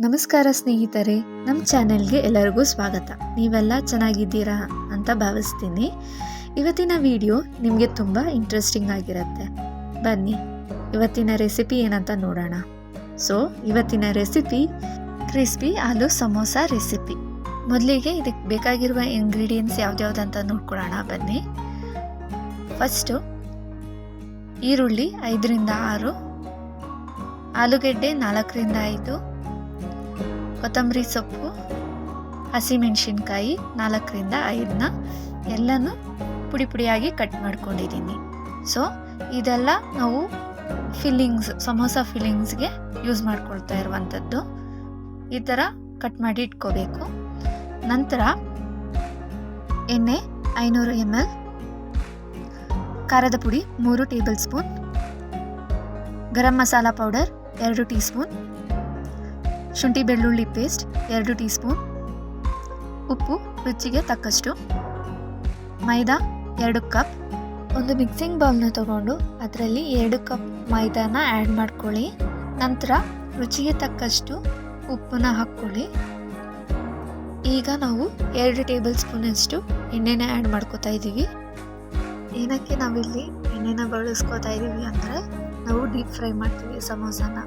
ನಮಸ್ಕಾರ ಸ್ನೇಹಿತರೆ, ನಮ್ಮ ಚಾನೆಲ್ಗೆ ಎಲ್ಲರಿಗೂ ಸ್ವಾಗತ. ನೀವೆಲ್ಲ ಚೆನ್ನಾಗಿದ್ದೀರಾ ಅಂತ ಭಾವಿಸ್ತೀನಿ. ಇವತ್ತಿನ ವಿಡಿಯೋ ನಿಮಗೆ ತುಂಬ ಇಂಟ್ರೆಸ್ಟಿಂಗ್ ಆಗಿರುತ್ತೆ. ಬನ್ನಿ ಇವತ್ತಿನ ರೆಸಿಪಿ ಏನಂತ ನೋಡೋಣ. ಇವತ್ತಿನ ರೆಸಿಪಿ ಕ್ರಿಸ್ಪಿ ಆಲೂ ಸಮೋಸ ರೆಸಿಪಿ. ಮೊದಲಿಗೆ ಇದಕ್ಕೆ ಬೇಕಾಗಿರುವ ಇಂಗ್ರೀಡಿಯೆಂಟ್ಸ್ ಯಾವ್ದ್ಯಾವ್ದಂತ ನೋಡ್ಕೊಳ್ಳೋಣ ಬನ್ನಿ. ಫಸ್ಟು ಈರುಳ್ಳಿ 5ರಿಂದ 6, ಆಲೂಗೆಡ್ಡೆ 4ರಿಂದ 5, ಕೊತ್ತಂಬರಿ ಸೊಪ್ಪು, ಹಸಿಮೆಣಸಿನ್ಕಾಯಿ 4ರಿಂದ 5ನ ಎಲ್ಲನೂ ಪುಡಿ ಪುಡಿಯಾಗಿ ಕಟ್ ಮಾಡ್ಕೊಂಡಿದ್ದೀನಿ. ಇದೆಲ್ಲ ನಾವು ಸಮೋಸ ಫಿಲ್ಲಿಂಗ್ಸ್ಗೆ ಯೂಸ್ ಮಾಡ್ಕೊಳ್ತಾ ಇರುವಂಥದ್ದು. ಈ ಥರ ಕಟ್ ಮಾಡಿ ಇಟ್ಕೋಬೇಕು. ನಂತರ ಎಣ್ಣೆ 500 ml, ಖಾರದ ಪುಡಿ 3 table spoon, garam masala powder 2 tea spoon, ಶುಂಠಿ ಬೆಳ್ಳುಳ್ಳಿ ಪೇಸ್ಟ್ 2 ಟೀ ಸ್ಪೂನ್, ಉಪ್ಪು ರುಚಿಗೆ ತಕ್ಕಷ್ಟು, ಮೈದಾ 2 ಕಪ್. ಒಂದು ಮಿಕ್ಸಿಂಗ್ ಬೌಲ್ನ ತಗೊಂಡು ಅದರಲ್ಲಿ 2 ಕಪ್ ಮೈದಾನ ಆ್ಯಡ್ ಮಾಡ್ಕೊಳ್ಳಿ. ನಂತರ ರುಚಿಗೆ ತಕ್ಕಷ್ಟು ಉಪ್ಪನ್ನ ಹಾಕ್ಕೊಳ್ಳಿ. ಈಗ ನಾವು 2 ಟೇಬಲ್ ಸ್ಪೂನಷ್ಟು ಎಣ್ಣೆನ ಆ್ಯಡ್ ಮಾಡ್ಕೋತಾ ಇದ್ದೀವಿ. ಏನಕ್ಕೆ ನಾವಿಲ್ಲಿ ಎಣ್ಣೆನ ಬಳಸ್ಕೋತಾ ಇದ್ದೀವಿ ಅಂದರೆ ನಾವು ಡೀಪ್ ಫ್ರೈ ಮಾಡ್ತೀವಿ ಸಮೋಸಾನ.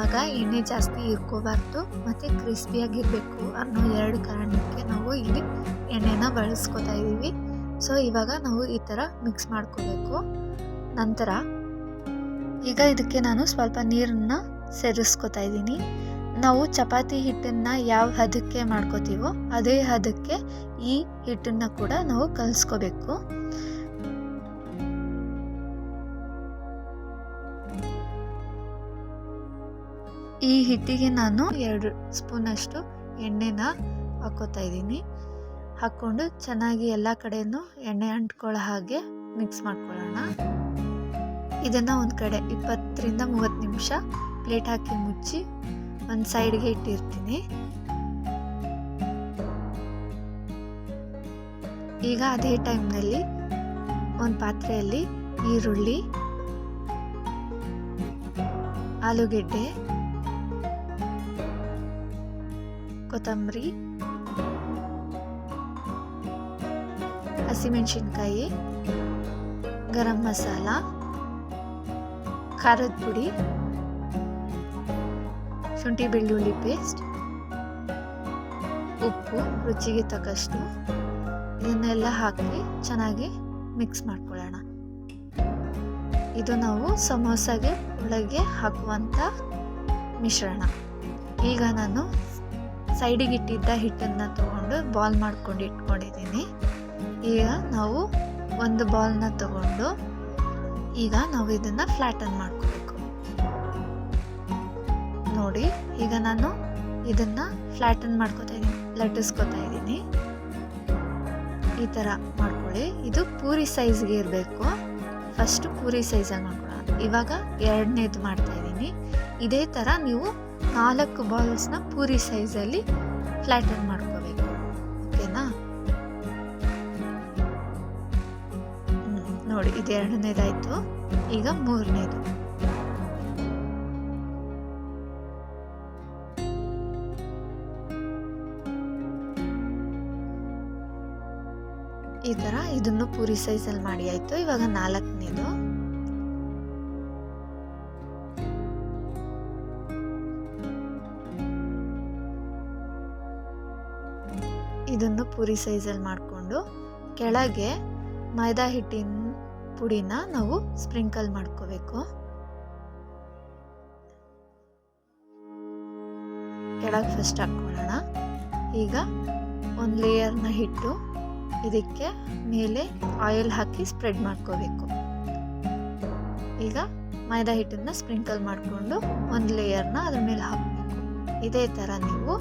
ಆಗ ಎಣ್ಣೆ ಜಾಸ್ತಿ ಇರ್ಕೋಬಾರ್ದು ಮತ್ತು ಕ್ರಿಸ್ಪಿಯಾಗಿರಬೇಕು ಅನ್ನೋ 2 ಕಾರಣಕ್ಕೆ ನಾವು ಇಲ್ಲಿ ಎಣ್ಣೆನ ಬಳಸ್ಕೋತಾ ಇದ್ದೀವಿ. ಇವಾಗ ನಾವು ಈ ಥರ ಮಿಕ್ಸ್ ಮಾಡ್ಕೋಬೇಕು. ನಂತರ ಈಗ ಇದಕ್ಕೆ ನಾನು ಸ್ವಲ್ಪ ನೀರನ್ನು ಸೇರಿಸ್ಕೋತಾ ಇದ್ದೀನಿ. ನಾವು ಚಪಾತಿ ಹಿಟ್ಟನ್ನು ಯಾವ ಹದಕ್ಕೆ ಮಾಡ್ಕೋತೀವೋ ಅದೇ ಹದಕ್ಕೆ ಈ ಹಿಟ್ಟನ್ನು ಕೂಡ ನಾವು ಕಲಿಸ್ಕೋಬೇಕು. ಈ ಹಿಟ್ಟಿಗೆ ನಾನು 2 ಸ್ಪೂನಷ್ಟು ಎಣ್ಣೆನ ಹಾಕೋತಾ ಇದ್ದೀನಿ. ಹಾಕ್ಕೊಂಡು ಚೆನ್ನಾಗಿ ಎಲ್ಲ ಕಡೆಯೂ ಎಣ್ಣೆ ಅಂಟ್ಕೊಳ್ಳೋ ಹಾಗೆ ಮಿಕ್ಸ್ ಮಾಡ್ಕೊಳ್ಳೋಣ. ಇದನ್ನು ಒಂದು ಕಡೆ 20ರಿಂದ 30 ನಿಮಿಷ ಪ್ಲೇಟ್ ಹಾಕಿ ಮುಚ್ಚಿ ಒಂದು ಸೈಡ್ಗೆ ಇಟ್ಟಿರ್ತೀನಿ. ಈಗ ಅದೇ ಟೈಮ್ನಲ್ಲಿ ಒಂದು ಪಾತ್ರೆಯಲ್ಲಿ ಈರುಳ್ಳಿ, ಆಲೂಗೆಡ್ಡೆ, ಕೊತ್ತಂಬರಿ, ಹಸಿಮೆಣಸಿನ್ಕಾಯಿ, ಗರಂ ಮಸಾಲ, ಖಾರದ ಪುಡಿ, ಶುಂಠಿ ಬೆಳ್ಳುಳ್ಳಿ ಪೇಸ್ಟ್, ಉಪ್ಪು ರುಚಿಗೆ ತಕ್ಕಷ್ಟು ಇದನ್ನೆಲ್ಲ ಹಾಕಿ ಚೆನ್ನಾಗಿ ಮಿಕ್ಸ್ ಮಾಡ್ಕೊಳ್ಳೋಣ. ಇದು ನಾವು ಸಮೋಸಾಗೆ ಒಳಗೆ ಹಾಕುವಂಥ ಮಿಶ್ರಣ. ಈಗ ನಾನು ಸೈಡಿಗೆ ಇಟ್ಟಿದ್ದ ಹಿಟ್ಟನ್ನು ತಗೊಂಡು ಬಾಲ್ ಮಾಡ್ಕೊಂಡು ಇಟ್ಕೊಂಡಿದ್ದೀನಿ. ಈಗ ನಾವು ಒಂದು ಬಾಲ್ನ ತಗೊಂಡು ಈಗ ನಾವು ಇದನ್ನು ಫ್ಲ್ಯಾಟನ್ ಮಾಡ್ಕೋಬೇಕು. ನೋಡಿ, ಈಗ ನಾನು ಇದನ್ನು ಫ್ಲ್ಯಾಟನ್ ಮಾಡ್ಕೋತಾ ಇದ್ದೀನಿ, ಲಟ್ಟಿಸ್ಕೋತಾ ಇದ್ದೀನಿ. ಈ ಥರ ಮಾಡ್ಕೊಳ್ಳಿ. ಇದು ಪೂರಿ ಸೈಜ್ಗೆ ಇರಬೇಕು. ಫಸ್ಟು ಪೂರಿ ಸೈಜಾಗಿ ಮಾಡ್ಕೊಳ್ಳೋಣ. ಇವಾಗ 2ನೇದು ಮಾಡ್ತಾ ಇದ್ದೀನಿ. ಇದೇ ಥರ ನೀವು 4 ಬಾಲ್ಸ್ನ ಪೂರಿ ಸೈಜಲ್ಲಿ ಫ್ಲ್ಯಾಟನ್ ಮಾಡ್ಕೋಬೇಕು. ಓಕೆನಾ? ನೋಡಿ, ಇದು 2ನೇದಾಯಿತು. ಈಗ 3ನೇದು. ಈ ಥರ ಇದನ್ನು ಪೂರಿ ಸೈಜಲ್ಲಿ ಮಾಡಿ ಆಯಿತು. ಇವಾಗ 4ನೇದು. ಇದನ್ನು ಪೂರಿ ಸೈಜಲ್ಲಿ ಮಾಡಿಕೊಂಡು ಕೆಳಗೆ ಮೈದಾ ಹಿಟ್ಟಿನ ಪುಡಿನ ನಾವು ಸ್ಪ್ರಿಂಕಲ್ ಮಾಡ್ಕೋಬೇಕು. ಕೆಳಗೆ ಫಸ್ಟ್ ಹಾಕ್ಕೊಳ್ಳೋಣ. ಈಗ ಒಂದು ಲೇಯರ್ನ ಹಿಟ್ಟು ಇದಕ್ಕೆ ಮೇಲೆ ಆಯಿಲ್ ಹಾಕಿ ಸ್ಪ್ರೆಡ್ ಮಾಡ್ಕೋಬೇಕು. ಈಗ ಮೈದಾ ಹಿಟ್ಟನ್ನು ಸ್ಪ್ರಿಂಕಲ್ ಮಾಡಿಕೊಂಡು ಒಂದು ಲೇಯರ್ನ ಅದ್ರ ಮೇಲೆ ಹಾಕಬೇಕು. ಇದೇ ಥರ ನೀವು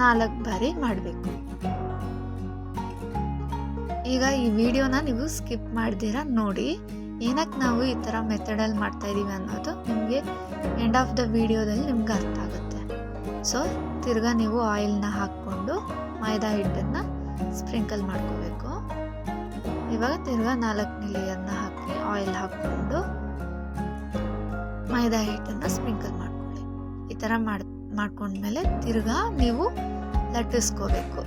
4 ಬಾರಿ ಮಾಡಬೇಕು. ಈಗ ಈ ವಿಡಿಯೋನ ನೀವು ಸ್ಕಿಪ್ ಮಾಡ್ದಿರ ನೋಡಿ. ಏನಕ್ಕೆ ನಾವು ಈ ಥರ ಮೆಥಡಲ್ಲಿ ಮಾಡ್ತಾ ಇದ್ದೀವಿ ಅನ್ನೋದು ನಿಮಗೆ ಎಂಡ್ ಆಫ್ ದ ವಿಡಿಯೋದಲ್ಲಿ ನಿಮ್ಗೆ ಅರ್ಥ ಆಗುತ್ತೆ. ತಿರ್ಗಾ ನೀವು ಆಯಿಲ್ನ ಹಾಕ್ಕೊಂಡು ಮೈದಾ ಹಿಟ್ಟನ್ನು ಸ್ಪ್ರಿಂಕಲ್ ಮಾಡ್ಕೋಬೇಕು. ಇವಾಗ ತಿರ್ಗಾ 4ನೇ ಲೇಯರ್ನ ಹಾಕಿ ಆಯಿಲ್ ಹಾಕ್ಕೊಂಡು ಮೈದಾ ಹಿಟ್ಟನ್ನು ಸ್ಪ್ರಿಂಕಲ್ ಮಾಡ್ಕೊಳ್ಳಿ. ಈ ಥರ ಮಾಡ್ಕೊಂಡ್ಮೇಲೆ ತಿರ್ಗಾ ನೀವು ಲಟ್ಟಿಸ್ಕೋಬೇಕು,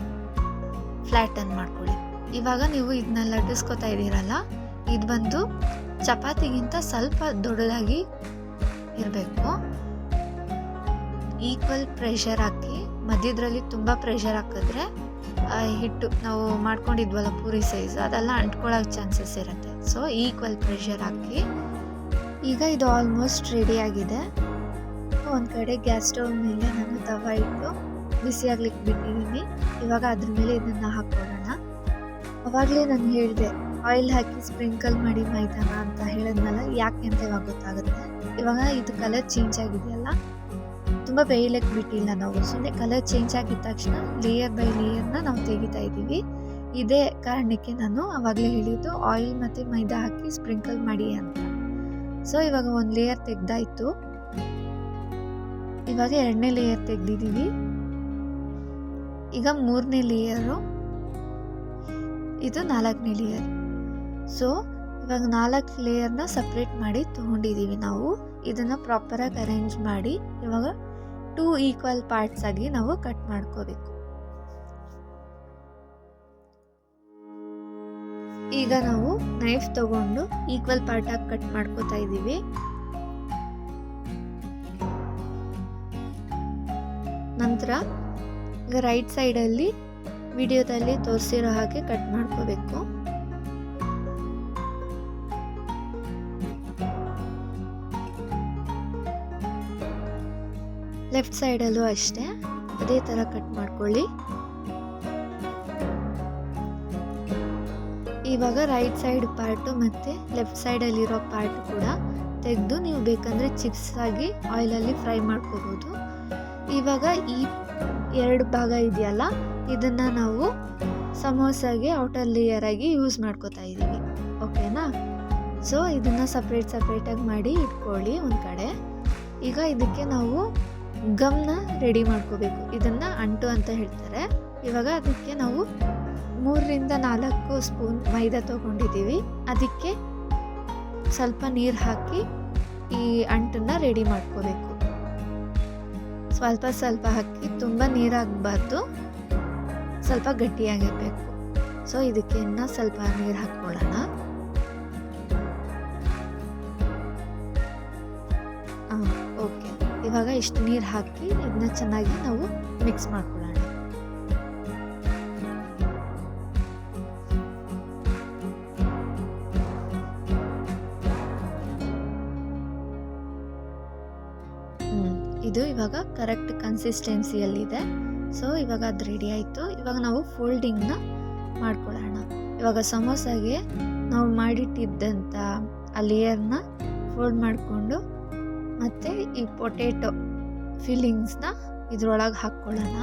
ಫ್ಲ್ಯಾಟನ್ ಮಾಡ್ಕೊಳ್ಳಿ. ಇವಾಗ ನೀವು ಇದನ್ನ ಲಟ್ಟಿಸ್ಕೊತಾ ಇದ್ದೀರಲ್ಲ, ಇದು ಬಂದು ಚಪಾತಿಗಿಂತ ಸ್ವಲ್ಪ ದೊಡ್ಡದಾಗಿ ಇರಬೇಕು. ಈಕ್ವಲ್ ಪ್ರೆಷರ್ ಹಾಕಿ, ಮಧ್ಯದ್ರಲ್ಲಿ ತುಂಬ ಪ್ರೆಷರ್ ಹಾಕಿದ್ರೆ ಹಿಟ್ಟು ನಾವು ಮಾಡ್ಕೊಂಡಿದ್ವಲ್ಲ ಪೂರಿ ಸೈಜ್ ಅದೆಲ್ಲ ಅಂಟ್ಕೊಳ್ಳೋಕೆ ಚಾನ್ಸಸ್ ಇರುತ್ತೆ. ಸೊ ಈಕ್ವಲ್ ಪ್ರೆಷರ್ ಹಾಕಿ. ಈಗ ಇದು ಆಲ್ಮೋಸ್ಟ್ ರೆಡಿ ಆಗಿದೆ. ಒಂದು ಕಡೆ ಗ್ಯಾಸ್ ಸ್ಟವ್ ಮೇಲೆ ನಾನು ತವಾ ಇಟ್ಟು ಬಿಸಿ ಆಗ್ಲಿಕ್ಕೆ ಬಿಟ್ಟಿದ್ದೀನಿ. ಇವಾಗ ಅದ್ರ ಮೇಲೆ ಇದನ್ನು ಹಾಕ್ಕೊಳ್ಳೋಣ. ಅವಾಗಲೇ ನಾನು ಹೇಳಿದೆ ಆಯಿಲ್ ಹಾಕಿ ಸ್ಪ್ರಿಂಕಲ್ ಮಾಡಿ ಮೈದಾನ ಅಂತ ಹೇಳಿದ್ನಲ್ಲ, ಯಾಕೆ ಅಂತ ಇವಾಗ ಗೊತ್ತಾಗುತ್ತೆ. ಇವಾಗ ಇದು ಕಲರ್ ಚೇಂಜ್ ಆಗಿದೆಯಲ್ಲ, ತುಂಬ ಬೇಯಲಿಕ್ಕೆ ಬಿಟ್ಟಿಲ್ಲ ನಾವು, ಸುಮ್ಮನೆ ಕಲರ್ ಚೇಂಜ್ ಆಗಿದ ತಕ್ಷಣ ಲೇಯರ್ ಬೈ ಲೇಯರ್ನ ನಾವು ತೆಗಿತಾ ಇದ್ದೀವಿ. ಇದೇ ಕಾರಣಕ್ಕೆ ನಾನು ಆವಾಗಲೇ ಹೇಳಿದ್ದು ಆಯಿಲ್ ಮತ್ತು ಮೈದಾ ಹಾಕಿ ಸ್ಪ್ರಿಂಕಲ್ ಮಾಡಿ ಅಂತ. ಸೊ ಇವಾಗ ಒಂದು ಲೇಯರ್ ತೆಗ್ದಾಯ್ತು. ಇವಾಗ 2ನೇ ಲೇಯರ್ ತೆಗ್ದಿದ್ದೀವಿ. ಈಗ 3ನೇ ಲೇಯರು, ಇದು 4ನೇ ಲೇಯರ್. ಸೊ ಇವಾಗ 4 ಲೇಯರ್ನ ಸಪ್ರೇಟ್ ಮಾಡಿ ತೊಗೊಂಡಿದ್ದೀವಿ ನಾವು. ಇದನ್ನು ಪ್ರಾಪರಾಗಿ ಅರೇಂಜ್ ಮಾಡಿ ಇವಾಗ 2 ಈಕ್ವಲ್ ಪಾರ್ಟ್ಸ್ ಆಗಿ ನಾವು ಕಟ್ ಮಾಡ್ಕೋಬೇಕು. ಈಗ ನಾವು ನೈಫ್ ತಗೊಂಡು ಈಕ್ವಲ್ ಪಾರ್ಟ್ ಆಗಿ ಕಟ್ ಮಾಡ್ಕೋತಾ ಇದ್ದೀವಿ. ನಂತರ ಈಗ ರೈಟ್ ಸೈಡಲ್ಲಿ ವಿಡಿಯೋದಲ್ಲಿ ತೋರಿಸಿರೋ ಹಾಗೆ ಕಟ್ ಮಾಡ್ಕೋಬೇಕು. ಲೆಫ್ಟ್ ಸೈಡಲ್ಲೂ ಅಷ್ಟೇ ಅದೇ ಥರ ಕಟ್ ಮಾಡ್ಕೊಳ್ಳಿ. ಇವಾಗ ರೈಟ್ ಸೈಡ್ ಪಾರ್ಟು ಮತ್ತು ಲೆಫ್ಟ್ ಸೈಡಲ್ಲಿರೋ ಪಾರ್ಟ್ ಕೂಡ ತೆಗೆದು ನೀವು ಬೇಕಂದರೆ ಚಿಪ್ಸ್ ಆಗಿ ಆಯಿಲಲ್ಲಿ ಫ್ರೈ ಮಾಡ್ಕೋಬೋದು. ಇವಾಗ ಈ 2 ಭಾಗ ಇದೆಯಲ್ಲ, ಇದನ್ನು ನಾವು ಸಮೋಸಾಗೆ ಔಟರ್ ಲೇಯರ್ ಆಗಿ ಯೂಸ್ ಮಾಡ್ಕೋತಾ ಇದ್ದೀವಿ. ಓಕೆನಾ? ಸೊ ಇದನ್ನು ಸಪ್ರೇಟಾಗಿ ಮಾಡಿ ಇಟ್ಕೊಳ್ಳಿ ಒಂದು ಕಡೆ. ಈಗ ಇದಕ್ಕೆ ನಾವು ಗಮ್ನ ರೆಡಿ ಮಾಡ್ಕೋಬೇಕು. ಇದನ್ನು ಅಂಟು ಅಂತ ಹೇಳ್ತಾರೆ. ಇವಾಗ ಅದಕ್ಕೆ ನಾವು 3ರಿಂದ 4 ಸ್ಪೂನ್ ಮೈದಾ ತೊಗೊಂಡಿದ್ದೀವಿ. ಅದಕ್ಕೆ ಸ್ವಲ್ಪ ನೀರು ಹಾಕಿ ಈ ಅಂಟನ್ನು ರೆಡಿ ಮಾಡ್ಕೋಬೇಕು. ಸ್ವಲ್ಪ ಹಾಕಿ, ತುಂಬ ನೀರಾಗಬಾರ್ದು, ಸ್ವಲ್ಪ ಗಟ್ಟಿಯಾಗಿರಬೇಕು. ಸೊ ಇದಕ್ಕೆ ಇನ್ನು ಸ್ವಲ್ಪ ನೀರು ಹಾಕ್ಕೊಳ್ಳೋಣ. ಓಕೆ, ಇವಾಗ ಇಷ್ಟು ನೀರು ಹಾಕಿ ಇದನ್ನ ಚೆನ್ನಾಗಿ ನಾವು ಮಿಕ್ಸ್ ಮಾಡ್ಕೊಳ್ಳೋಣ. ಇದು ಇವಾಗ ಕರೆಕ್ಟ್ ಕನ್ಸಿಸ್ಟೆನ್ಸಿಯಲ್ಲಿದೆ. ಸೊ ಇವಾಗ ಅದು ರೆಡಿ ಆಯಿತು. ಇವಾಗ ನಾವು ಫೋಲ್ಡಿಂಗ್ನ ಮಾಡ್ಕೊಳ್ಳೋಣ. ಇವಾಗ ಸಮೋಸಾಗೆ ನಾವು ಮಾಡಿಟ್ಟಿದ್ದಂಥ ಆ ಲೇಯರ್ನ ಫೋಲ್ಡ್ ಮಾಡಿಕೊಂಡು ಮತ್ತು ಈ ಪೊಟೇಟೊ ಫಿಲ್ಲಿಂಗ್ಸ್ನ ಇದ್ರೊಳಗೆ ಹಾಕ್ಕೊಳ್ಳೋಣ.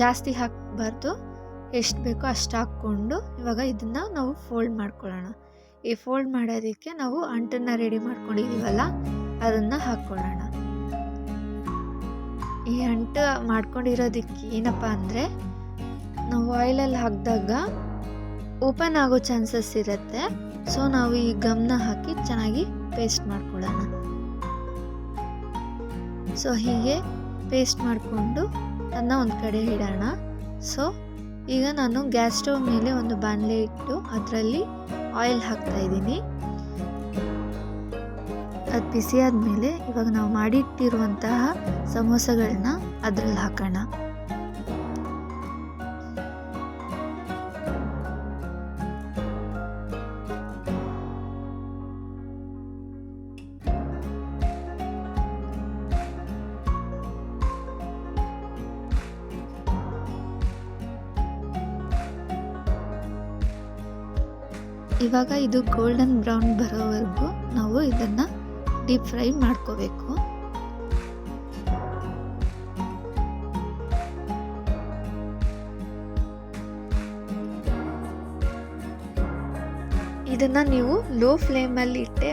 ಜಾಸ್ತಿ ಹಾಕಬಾರ್ದು, ಎಷ್ಟು ಬೇಕೋ ಅಷ್ಟು ಹಾಕ್ಕೊಂಡು ಇವಾಗ ಇದನ್ನು ನಾವು ಫೋಲ್ಡ್ ಮಾಡ್ಕೊಳ್ಳೋಣ. ಈ ಫೋಲ್ಡ್ ಮಾಡೋದಕ್ಕೆ ನಾವು ಅಂಟನ್ನು ರೆಡಿ ಮಾಡ್ಕೊಂಡಿದ್ದೀವಲ್ಲ, ಅದನ್ನು ಹಾಕ್ಕೊಳ್ಳೋಣ. ಈ ಅಂಟು ಮಾಡ್ಕೊಂಡಿರೋದಕ್ಕೆ ಏನಪ್ಪ ಅಂದರೆ, ನಾವು ಆಯಿಲಲ್ಲಿ ಹಾಕಿದಾಗ ಓಪನ್ ಆಗೋ ಚಾನ್ಸಸ್ ಇರುತ್ತೆ. ಸೊ ನಾವು ಈ ಗಮ್ನ ಹಾಕಿ ಚೆನ್ನಾಗಿ ಪೇಸ್ಟ್ ಮಾಡ್ಕೊಳ್ಳೋಣ. ಸೊ ಹೀಗೆ ಪೇಸ್ಟ್ ಮಾಡಿಕೊಂಡು ಅದನ್ನ ಒಂದು ಕಡೆ ಇಡೋಣ. ಸೊ ಈಗ ನಾನು ಗ್ಯಾಸ್ ಸ್ಟವ್ ಮೇಲೆ ಒಂದು ಬಾಣಲೆ ಇಟ್ಟು ಅದರಲ್ಲಿ ಆಯಿಲ್ ಹಾಕ್ತಾ ಇದ್ದೀನಿ. ಅದು ಬಿಸಿ ಆದಮೇಲೆ ಇವಾಗ ನಾವು ಮಾಡಿಟ್ಟಿರುವಂತಹ ಸಮೋಸಗಳನ್ನ ಅದರಲ್ಲಿ ಹಾಕೋಣ. ಇವಾಗ ಇದು ಗೋಲ್ಡನ್ ಬ್ರೌನ್ ಬರೋವರೆಗೂ ನಾವು ಇದನ್ನು ಡೀಪ್ ಫ್ರೈ ಮಾಡ್ಕೋಬೇಕು. ಇದನ್ನು ನೀವು ಲೋ ಫ್ಲೇಮಲ್ಲಿ ಇಟ್ಟೆ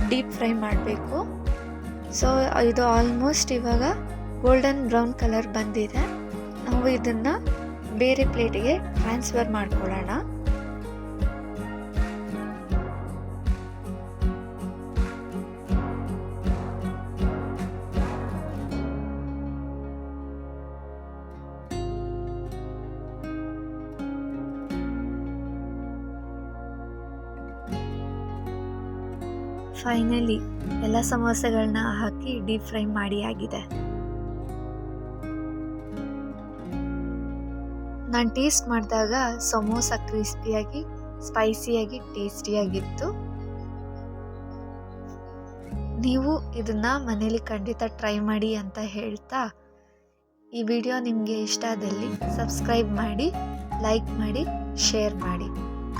ಡೀಪ್ ಫ್ರೈ ಮಾಡಬೇಕು. ಸೊ ಇದು ಆಲ್ಮೋಸ್ಟ್ ಇವಾಗ ಗೋಲ್ಡನ್ ಬ್ರೌನ್ ಕಲರ್ ಬಂದಿದೆ. ನಾವು ಇದನ್ನು ಬೇರೆ ಪ್ಲೇಟಿಗೆ ಟ್ರಾನ್ಸ್ಫರ್ ಮಾಡ್ಕೊಳ್ಳೋಣ. ಫೈನಲಿ ಎಲ್ಲ ಸಮೋಸೆಗಳನ್ನ ಹಾಕಿ ಡೀಪ್ ಫ್ರೈ ಮಾಡಿ ಆಗಿದೆ. ನಾನು ಟೇಸ್ಟ್ ಮಾಡಿದಾಗ ಸಮೋಸ ಕ್ರಿಸ್ಪಿಯಾಗಿ, ಸ್ಪೈಸಿಯಾಗಿ, ಟೇಸ್ಟಿಯಾಗಿತ್ತು. ನೀವು ಇದನ್ನ ಮನೇಲಿ ಖಂಡಿತ ಟ್ರೈ ಮಾಡಿ ಅಂತ ಹೇಳ್ತಾ, ಈ ವಿಡಿಯೋ ನಿಮಗೆ ಇಷ್ಟ ಆದಲ್ಲಿ ಸಬ್ಸ್ಕ್ರೈಬ್ ಮಾಡಿ, ಲೈಕ್ ಮಾಡಿ, ಶೇರ್ ಮಾಡಿ.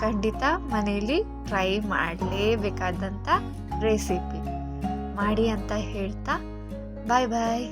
ಖಂಡಿತ ಮನೇಲಿ ಟ್ರೈ ಮಾಡಲೇಬೇಕಾದಂಥ ರೆಸಿಪಿ ಮಾಡಿ ಅಂತ ಹೇಳ್ತಾ ಬಾಯ್ ಬಾಯ್.